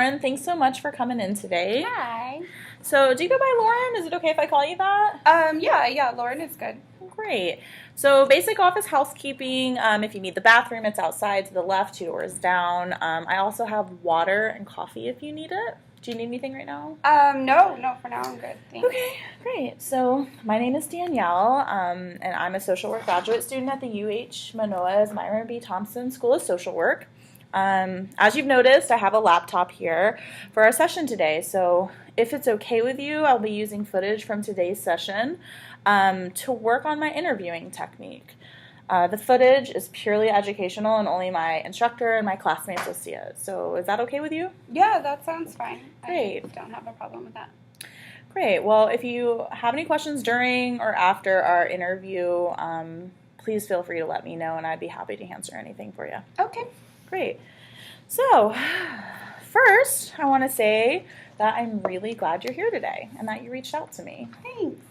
Lauren. Thanks so much for coming in today. Hi. So, do you go by Lauren? Is it okay if I call you that? Yeah, Lauren is good. Great. So, basic office housekeeping. If you need the bathroom, it's outside to the left, 2 doors down. I also have water and coffee if you need it. Do you need anything right now? No, for now I'm good. Thanks. Okay, great. So, my name is Danielle, and I'm a social work graduate student at the UH Manoa's Myron B. Thompson School of Social Work. As you've noticed, I have a laptop here for our session today. So, if it's okay with you, I'll be using footage from today's session to work on my interviewing technique. The footage is purely educational, and only my instructor and my classmates will see it. So is that okay with you? Yeah, that sounds fine. Great. I don't have a problem with that. Great. Well, if you have any questions during or after our interview, please feel free to let me know, and I'd be happy to answer anything for you. Okay. Great. So, first, I want to say that I'm really glad you're here today and that you reached out to me. Thanks.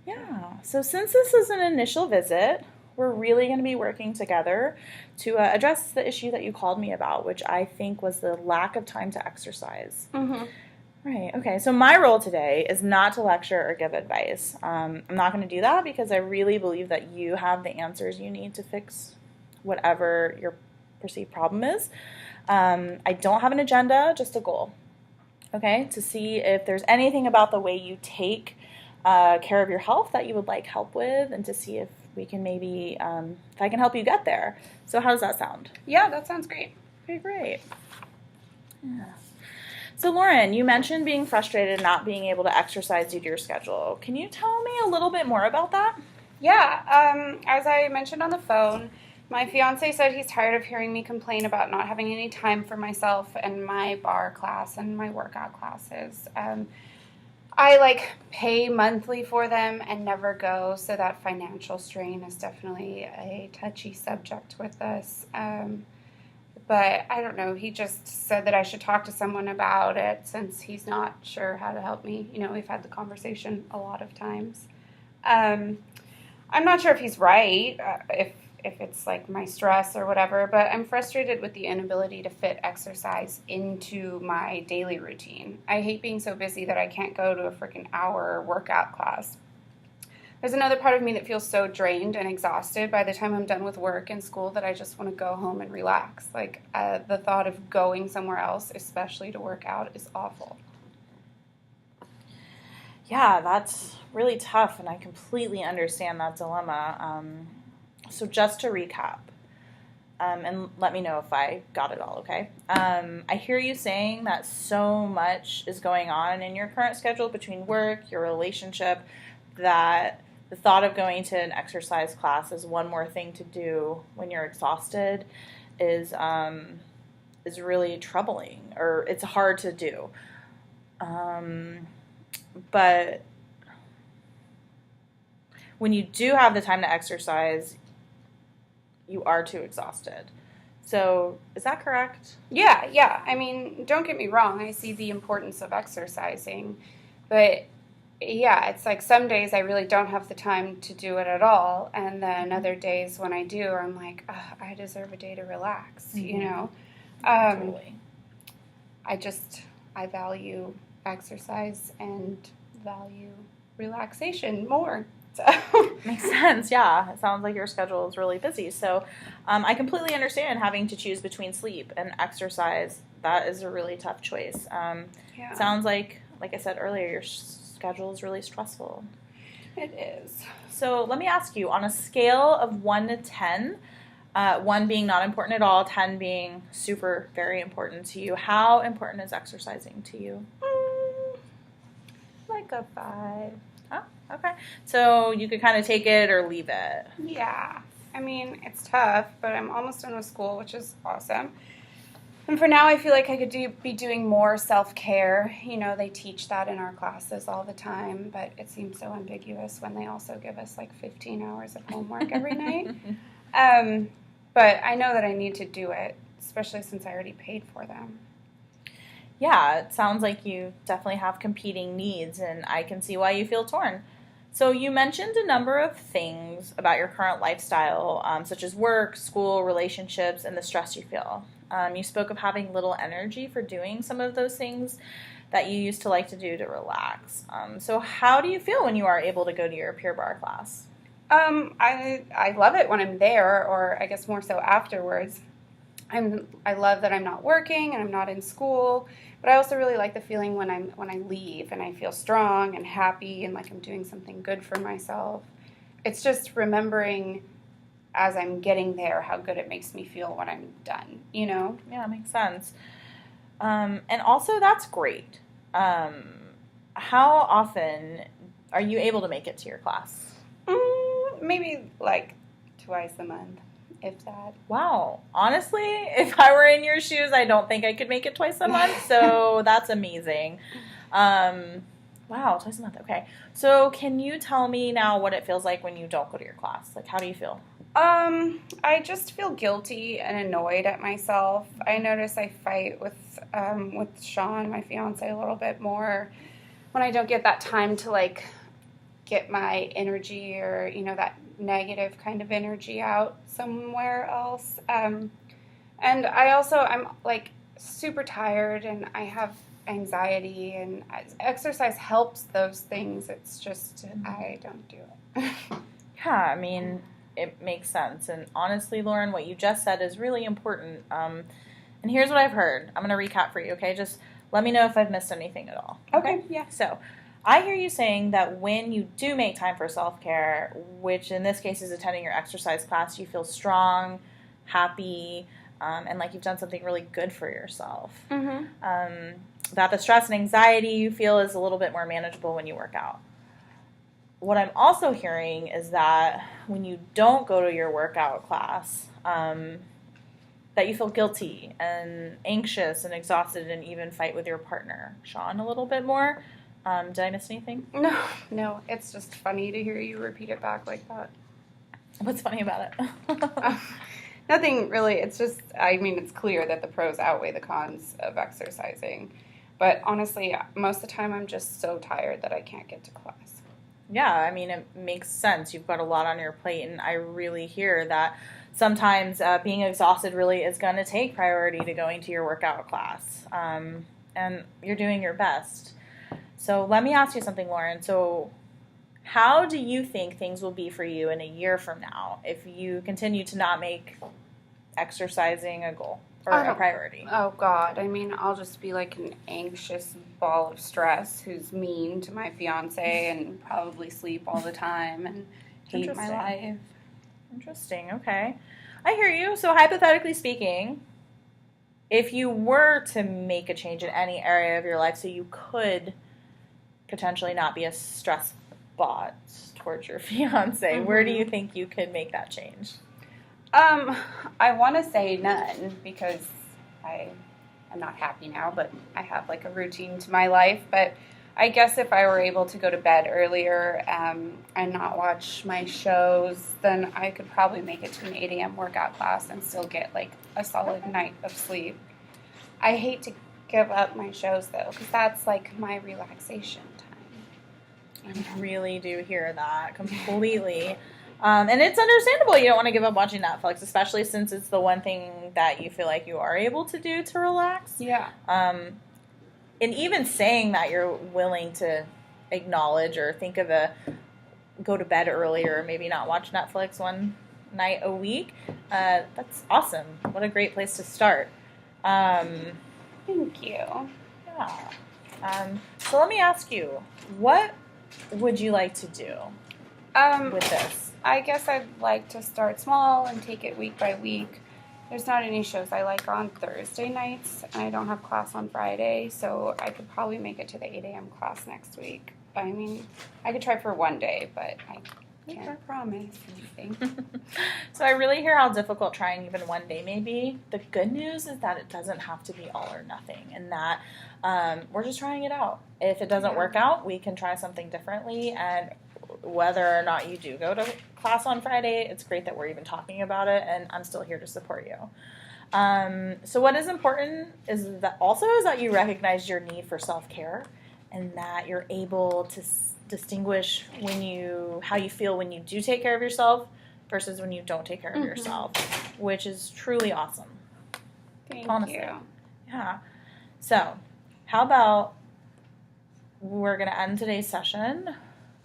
Yeah. So since this is an initial visit, we're really going to be working together to address the issue that you called me about, which I think was the lack of time to exercise. Mm-hmm. Right. Okay. So my role today is not to lecture or give advice. I'm not going to do that because I really believe that you have the answers you need to fix whatever your perceived problem is. I don't have an agenda, just a goal. Okay. To see if there's anything about the way you take care of your health that you would like help with, and to see if we can maybe, if I can help you get there. So how does that sound? Yeah, that sounds great. Okay, great. Yeah. So Lauren, you mentioned being frustrated and not being able to exercise due to your schedule. Can you tell me a little bit more about that? Yeah, as I mentioned on the phone, my fiance said he's tired of hearing me complain about not having any time for myself and my bar class and my workout classes. I pay monthly for them and never go, so that financial strain is definitely a touchy subject with us. But I don't know, he just said that I should talk to someone about it since he's not sure how to help me. You know, we've had the conversation a lot of times. I'm not sure if he's right, if it's like my stress or whatever, but I'm frustrated with the inability to fit exercise into my daily routine. I hate being so busy that I can't go to a freaking hour workout class. There's another part of me that feels so drained and exhausted by the time I'm done with work and school that I just want to go home and relax. The thought of going somewhere else, especially to work out, is awful. Yeah, that's really tough, and I completely understand that dilemma. So just to recap, and let me know if I got it all, okay? I hear you saying that so much is going on in your current schedule between work, your relationship, that the thought of going to an exercise class as one more thing to do when you're exhausted is really troubling, or it's hard to do. But when you do have the time to exercise, you are too exhausted. So, is that correct? Yeah. I mean, don't get me wrong. I see the importance of exercising. But, yeah, it's like some days I really don't have the time to do it at all. And then other days when I do, I'm like, I deserve a day to relax, you know? Totally. I value exercise and value relaxation more. So. Makes sense, yeah. It sounds like your schedule is really busy. So I completely understand having to choose between sleep and exercise. That is a really tough choice. Yeah. Sounds like I said earlier, your schedule is really stressful. It is. So let me ask you, on a scale of 1 to 10, 1 being not important at all, 10 being super, very important to you, how important is exercising to you? Like a 5. Oh, okay. So you could kind of take it or leave it. Yeah. I mean, it's tough, but I'm almost done with school, which is awesome. And for now, I feel like I could be doing more self-care. You know, they teach that in our classes all the time, but it seems so ambiguous when they also give us 15 hours of homework every night. But I know that I need to do it, especially since I already paid for them. Yeah, it sounds like you definitely have competing needs, and I can see why you feel torn. So you mentioned a number of things about your current lifestyle, such as work, school, relationships, and the stress you feel. You spoke of having little energy for doing some of those things that you used to like to do to relax. So how do you feel when you are able to go to your Pure Barre class? I love it when I'm there, or I guess more so afterwards. I love that I'm not working and I'm not in school, but I also really like the feeling when I leave and I feel strong and happy and like I'm doing something good for myself. It's just remembering as I'm getting there how good it makes me feel when I'm done, you know? Yeah, it makes sense. And also, that's great. How often are you able to make it to your class? Maybe like twice a month, if that. Wow. Honestly, if I were in your shoes, I don't think I could make it twice a month, so that's amazing. Wow, twice a month. Okay. So can you tell me now what it feels like when you don't go to your class? Like, how do you feel? I just feel guilty and annoyed at myself. I notice I fight with Sean, my fiance, a little bit more when I don't get that time to like get my energy or, you know, that negative kind of energy out somewhere else. And I'm like super tired and I have anxiety, and exercise helps those things. It's just, I don't do it. Yeah, I mean, it makes sense. And honestly, Lauren, what you just said is really important. And here's what I've heard. I'm going to recap for you, okay? Just let me know if I've missed anything at all. Okay, yeah. So I hear you saying that when you do make time for self-care, which in this case is attending your exercise class, you feel strong, happy, and like you've done something really good for yourself. Mm-hmm. That the stress and anxiety you feel is a little bit more manageable when you work out. What I'm also hearing is that when you don't go to your workout class, that you feel guilty and anxious and exhausted and even fight with your partner, Sean, a little bit more. Did I miss anything? No, it's just funny to hear you repeat it back like that. What's funny about it? Nothing really. It's just, I mean, it's clear that the pros outweigh the cons of exercising. But honestly, most of the time I'm just so tired that I can't get to class. Yeah, I mean, it makes sense. You've got a lot on your plate, and I really hear that sometimes being exhausted really is going to take priority to going to your workout class. And you're doing your best. So let me ask you something, Lauren. So how do you think things will be for you in a year from now if you continue to not make exercising a goal or a priority? Oh, God. I mean, I'll just be like an anxious ball of stress who's mean to my fiance and probably sleep all the time and hate my life. Interesting. Okay. I hear you. So hypothetically speaking, if you were to make a change in any area of your life so you could potentially not be a stress bot towards your fiance, where do you think you could make that change? I want to say none because I am not happy now, but I have like a routine to my life. But I guess if I were able to go to bed earlier and not watch my shows, then I could probably make it to an 8 a.m. workout class and still get like a solid night of sleep. I hate to give up my shows though, because that's like my relaxation time. I really do hear that completely. And it's understandable you don't want to give up watching Netflix, especially since it's the one thing that you feel like you are able to do to relax. Yeah. And even saying that you're willing to acknowledge or think of go to bed earlier or maybe not watch Netflix one night a week, that's awesome. What a great place to start. Thank you. Yeah. So let me ask you, what would you like to do with this? I guess I'd like to start small and take it week by week. There's not any shows I like on Thursday nights, and I don't have class on Friday, so I could probably make it to the 8 a.m. class next week. I mean, I could try for one day, but I can't promise anything. So I really hear how difficult trying even one day may be. The good news is that it doesn't have to be all or nothing, and that we're just trying it out. If it doesn't work out, we can try something differently, and whether or not you do go to class on Friday, it's great that we're even talking about it, and I'm still here to support you. So what is important is that you recognize your need for self-care, and that you're able to distinguish how you feel when you do take care of yourself versus when you don't take care of yourself, which is truly awesome. Thank Honestly. you. Yeah. So, how about we're going to end today's session,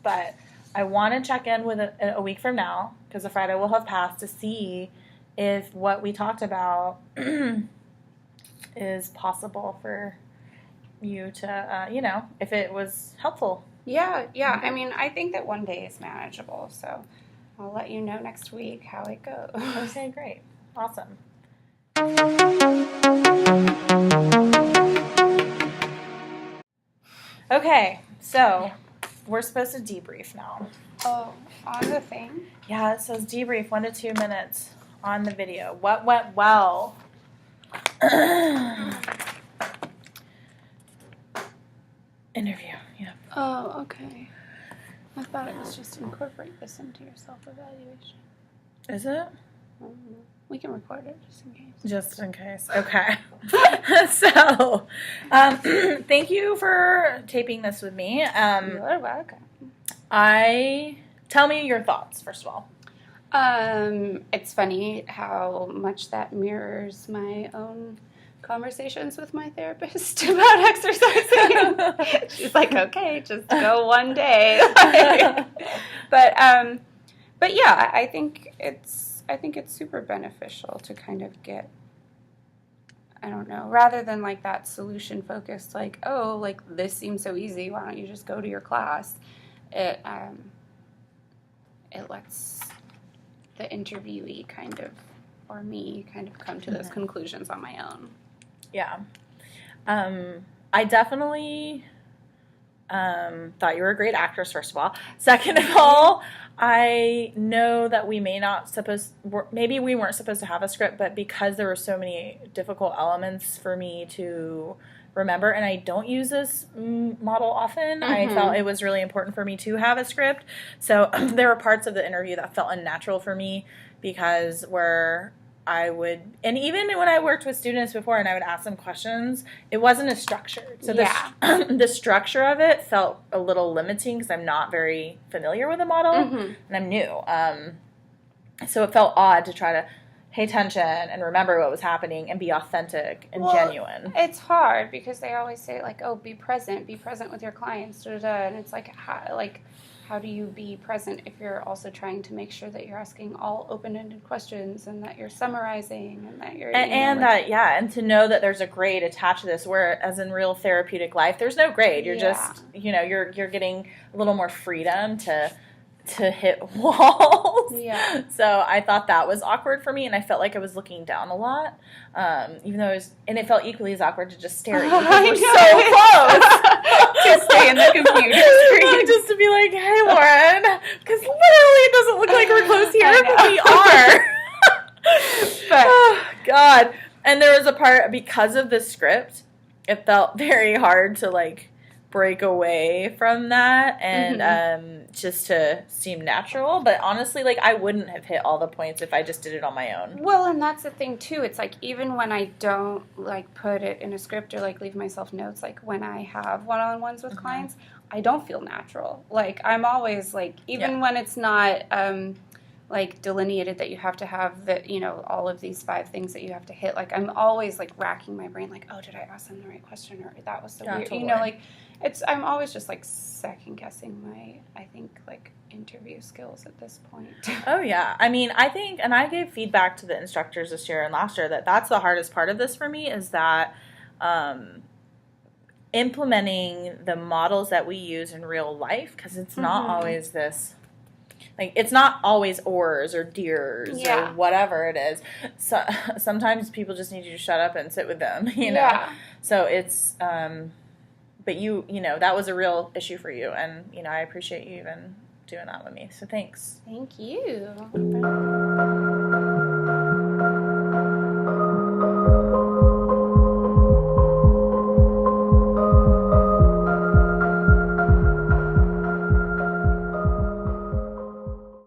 but I want to check in with a week from now, because the Friday will have passed, to see if what we talked about is possible for you to, if it was helpful. Yeah. I mean, I think that one day is manageable, so I'll let you know next week how it goes. Okay, great. Awesome. Okay, so we're supposed to debrief now. Oh, on the thing? Yeah, it says debrief 1 to 2 minutes on the video. What went well? Interview, yeah. Oh, okay. I thought it was just incorporate this into your self-evaluation. Is it? We can record it just in case. Just in case. Okay. So, thank you for taping this with me. You're welcome. Tell me your thoughts, first of all. It's funny how much that mirrors my own conversations with my therapist about exercising. She's like, okay, just go one day. But yeah, I think it's super beneficial to kind of get, I don't know, rather than like that solution focused, like, oh, like this seems so easy, why don't you just go to your class? It lets the interviewee kind of, or me, kind of come to those conclusions on my own. Yeah. I definitely thought you were a great actress, first of all. Second of all, I know that maybe we weren't supposed to have a script, but because there were so many difficult elements for me to remember, and I don't use this model often, I felt it was really important for me to have a script. So there were parts of the interview that felt unnatural for me, because where I would, and even when I worked with students before and I would ask them questions, it wasn't as structured. So the structure of it felt a little limiting because I'm not very familiar with the model and I'm new. So it felt odd to try to pay attention and remember what was happening and be authentic and genuine. It's hard because they always say, like, oh, be present with your clients, and it's like, how do you be present if you're also trying to make sure that you're asking all open-ended questions and that you're summarizing and that you're and to know that there's a grade attached to this, whereas in real therapeutic life there's no grade. You're just you're getting a little more freedom to hit walls. Yeah. So I thought that was awkward for me, and I felt like I was looking down a lot, even though it felt equally as awkward to just stare at you because we're so close. To stay in the computer screen. Just to be like, hey, Lauren, because literally it doesn't look like we're close here, but we are. But oh, God. And there was a part, because of the script, it felt very hard to, like, break away from that and just to seem natural. But honestly, like, I wouldn't have hit all the points if I just did it on my own. Well, and that's the thing too, it's like, even when I don't like put it in a script or like leave myself notes, like when I have one-on-ones with clients, I don't feel natural. Like, I'm always like, even when it's not like delineated that you have to have all of these 5 things that you have to hit, like, I'm always like racking my brain, like, oh, did I ask them the right question, or that was so weird. Totally. Like, I'm always just like second guessing my, I think, like, interview skills at this point. Oh yeah. I mean, I think, and I gave feedback to the instructors this year and last year, that's the hardest part of this for me, is that implementing the models that we use in real life, because it's not always this, like, it's not always oars or deers or whatever it is. So sometimes people just need you to shut up and sit with them, you know. Yeah. So it's but you know, that was a real issue for you, and I appreciate you even doing that with me. So thanks. Thank you.